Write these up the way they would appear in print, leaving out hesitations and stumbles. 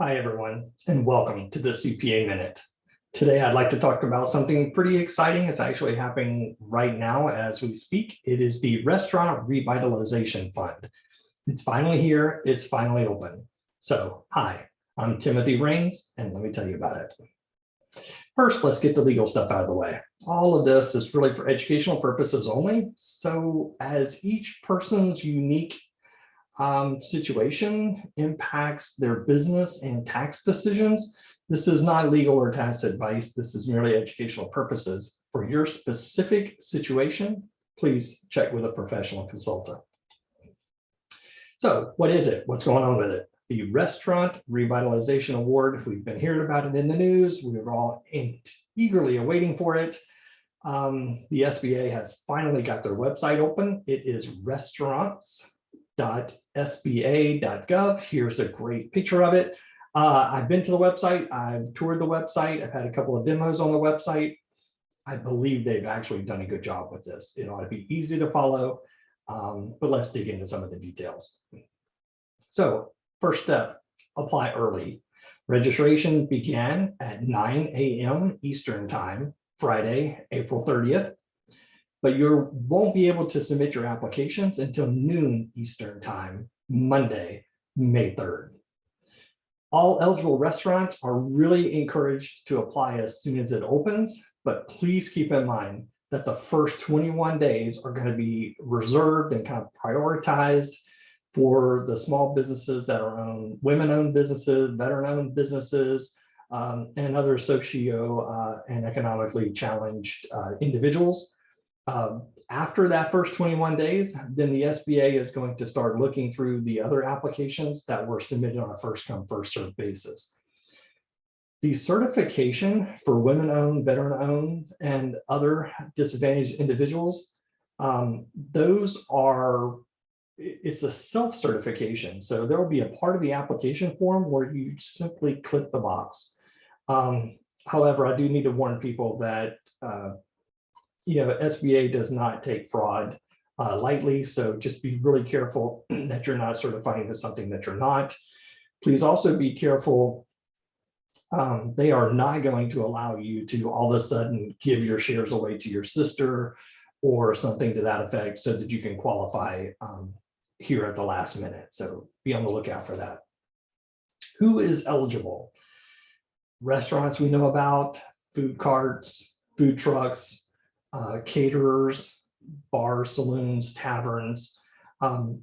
Hi, everyone, and welcome to the CPA Minute. Today, I'd like to talk about something pretty exciting. It's actually happening right now as we speak. It is the Restaurant Revitalization Fund. It's finally here. It's finally open. So, hi, I'm Timothy Raines, and let me tell you about it. First, let's get the legal stuff out of the way. All of this is really for educational purposes only. So, as each person's unique situation impacts their business and tax decisions, this is not legal or tax advice. This is merely educational purposes. For your specific situation, please check with a professional consultant. So what is it? What's going on with it? The Restaurant Revitalization Award, we've been hearing about it in the news. We were all eagerly awaiting for it. The SBA has finally got their website open. It is restaurants.sba.gov. Here's a great picture of it. I've been to the website. I've toured the website. I've had a couple of demos on the website. I believe they've actually done a good job with this. It ought to be easy to follow, but let's dig into some of the details. So first step, apply early. Registration began at 9 a.m. Eastern Time, Friday, April 30th. But you won't be able to submit your applications until noon Eastern Time, Monday, May 3rd. All eligible restaurants are really encouraged to apply as soon as it opens, but please keep in mind that the first 21 days are going to be reserved and kind of prioritized for the small businesses that are owned, women-owned businesses, veteran-owned businesses, and other socio and economically challenged individuals. After that first 21 days, then the SBA is going to start looking through the other applications that were submitted on a first come, first served basis. The certification for women-owned, veteran-owned, and other disadvantaged individuals, it's a self-certification. So there will be a part of the application form where you simply click the box. However, I do need to warn people that SBA does not take fraud lightly, so just be really careful that you're not certifying to something that you're not. Please also be careful. They are not going to allow you to all of a sudden give your shares away to your sister or something to that effect so that you can qualify here at the last minute. So be on the lookout for that. Who is eligible? Restaurants we know about, food carts, food trucks, caterers, bars, saloons, taverns,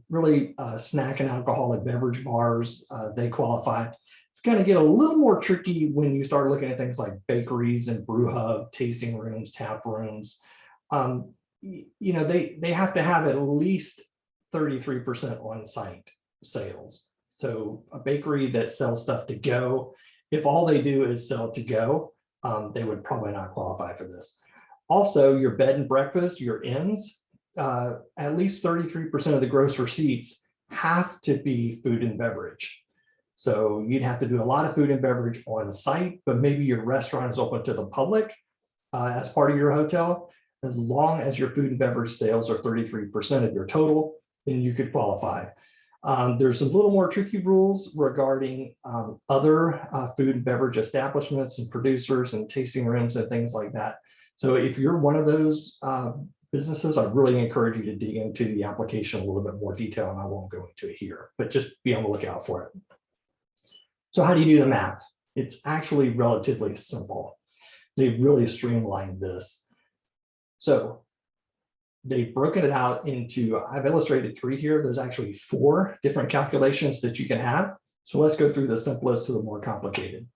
really snack and alcoholic beverage bars, they qualify. It's going to get a little more tricky when you start looking at things like bakeries and brew hub, tasting rooms, tap rooms. They have to have at least 33% on-site sales. So a bakery that sells stuff to go, if all they do is sell to go, they would probably not qualify for this. Also, your bed and breakfast, your inns, at least 33% of the gross receipts have to be food and beverage. So you'd have to do a lot of food and beverage on site, but maybe your restaurant is open to the public as part of your hotel. As long as your food and beverage sales are 33% of your total, then you could qualify. There's a little more tricky rules regarding other food and beverage establishments and producers and tasting rooms and things like that. So if you're one of those businesses, I really encourage you to dig into the application a little bit more detail, and I won't go into it here, but just be on the lookout for it. So how do you do the math? It's actually relatively simple. They've really streamlined this. So they've broken it out into, I've illustrated 3 here. There's actually 4 different calculations that you can have. So let's go through the simplest to the more complicated.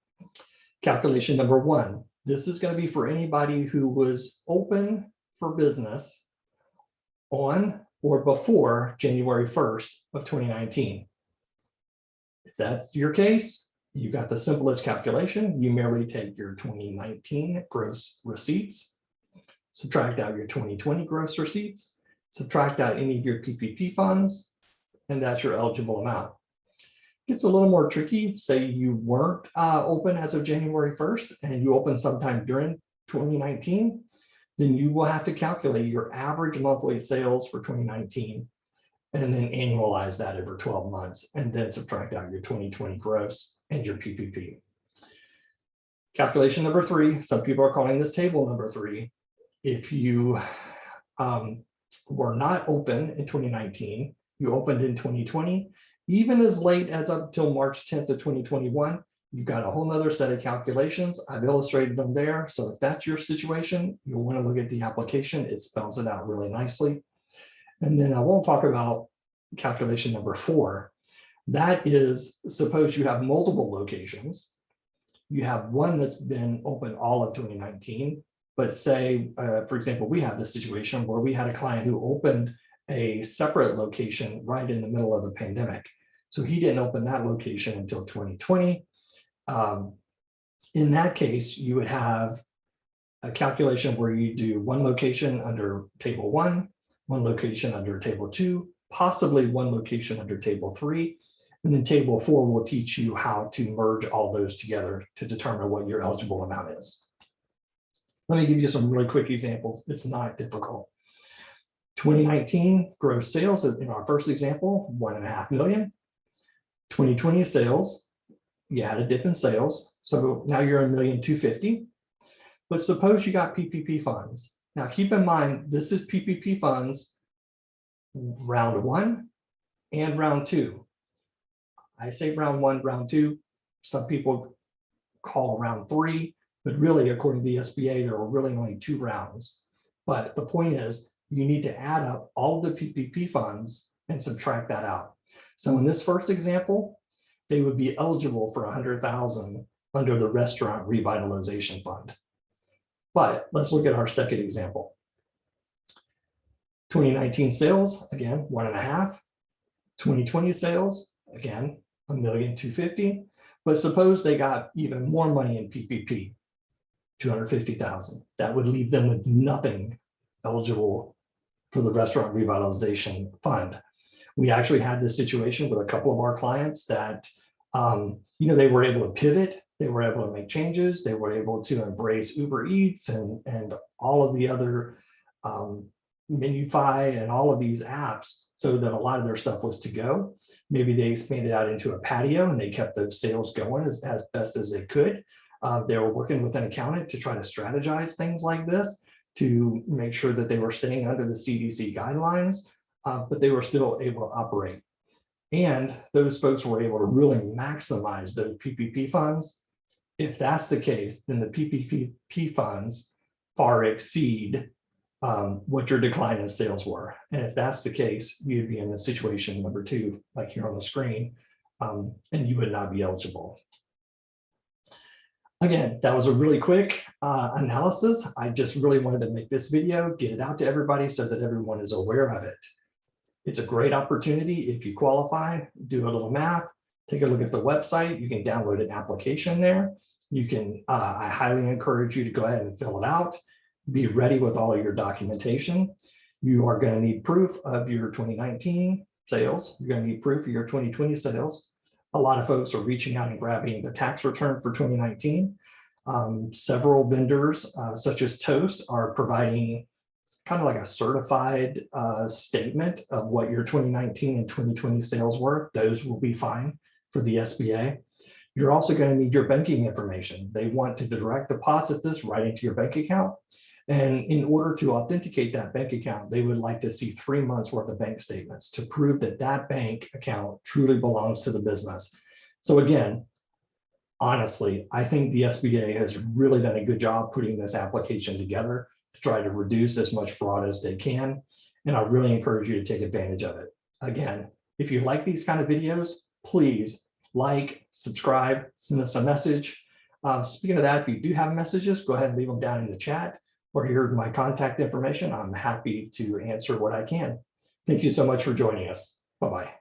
Calculation number 1. This is going to be for anybody who was open for business on or before January 1st of 2019. If that's your case, you got the simplest calculation. You merely take your 2019 gross receipts, subtract out your 2020 gross receipts, subtract out any of your PPP funds, and that's your eligible amount. It's a little more tricky. Say you weren't open as of January 1st and you opened sometime during 2019, then you will have to calculate your average monthly sales for 2019 and then annualize that over 12 months and then subtract out your 2020 gross and your PPP. Calculation number 3, some people are calling this table number 3. If you were not open in 2019, you opened in 2020, even as late as up till March 10th of 2021, you've got a whole nother set of calculations. I've illustrated them there. So if that's your situation, you'll want to look at the application. It spells it out really nicely. And then I won't talk about calculation number 4. That is, suppose you have multiple locations. You have one that's been open all of 2019, but say, for example, we have this situation where we had a client who opened a separate location right in the middle of the pandemic. So he didn't open that location until 2020. In that case, you would have a calculation where you do one location under table 1, one location under table 2, possibly one location under table 3. And then table 4 will teach you how to merge all those together to determine what your eligible amount is. Let me give you some really quick examples. It's not difficult. 2019 gross sales in our first example, 1.5 million. 2020 sales, you had a dip in sales. So now you're $1,250,000. But suppose you got PPP funds. Now keep in mind, this is PPP funds round 1 and round 2. I say round 1, round 2. Some people call round 3, but really, according to the SBA, there are really only 2 rounds. But the point is, you need to add up all of the PPP funds and subtract that out. So in this first example, they would be eligible for $100,000 under the Restaurant Revitalization Fund. But let's look at our second example. 2019 sales, again, 1.5. 2020 sales, again, $1,250,000. But suppose they got even more money in PPP, $250,000. That would leave them with nothing eligible for the Restaurant Revitalization Fund. We actually had this situation with a couple of our clients that, they were able to pivot, they were able to make changes, they were able to embrace Uber Eats and all of the other Menufy and all of these apps, so that a lot of their stuff was to go. Maybe they expanded out into a patio and they kept those sales going as best as they could. They were working with an accountant to try to strategize things like this to make sure that they were staying under the CDC guidelines, but they were still able to operate. And those folks were able to really maximize those PPP funds. If that's the case, then the PPP funds far exceed what your decline in sales were. And if that's the case, you'd be in the situation number 2, like here on the screen, and you would not be eligible. Again, that was a really quick analysis. I just really wanted to make this video, get it out to everybody so that everyone is aware of it. It's a great opportunity. If you qualify, do a little math, take a look at the website. You can download an application there. You can, I highly encourage you to go ahead and fill it out. Be ready with all of your documentation. You are going to need proof of your 2019 sales. You're going to need proof of your 2020 sales. A lot of folks are reaching out and grabbing the tax return for 2019. Several vendors, such as Toast, are providing kind of like a certified statement of what your 2019 and 2020 sales were. Those will be fine for the SBA. You're also going to need your banking information. They want to direct deposit this right into your bank account. And in order to authenticate that bank account, they would like to see 3 months worth of bank statements to prove that that bank account truly belongs to the business. So again, honestly, I think the SBA has really done a good job putting this application together to try to reduce as much fraud as they can. And I really encourage you to take advantage of it. Again, if you like these kind of videos, please like, subscribe, send us a message. Speaking of that, if you do have messages, go ahead and leave them down in the chat, or here's my contact information. I'm happy to answer what I can. Thank you so much for joining us. Bye-bye.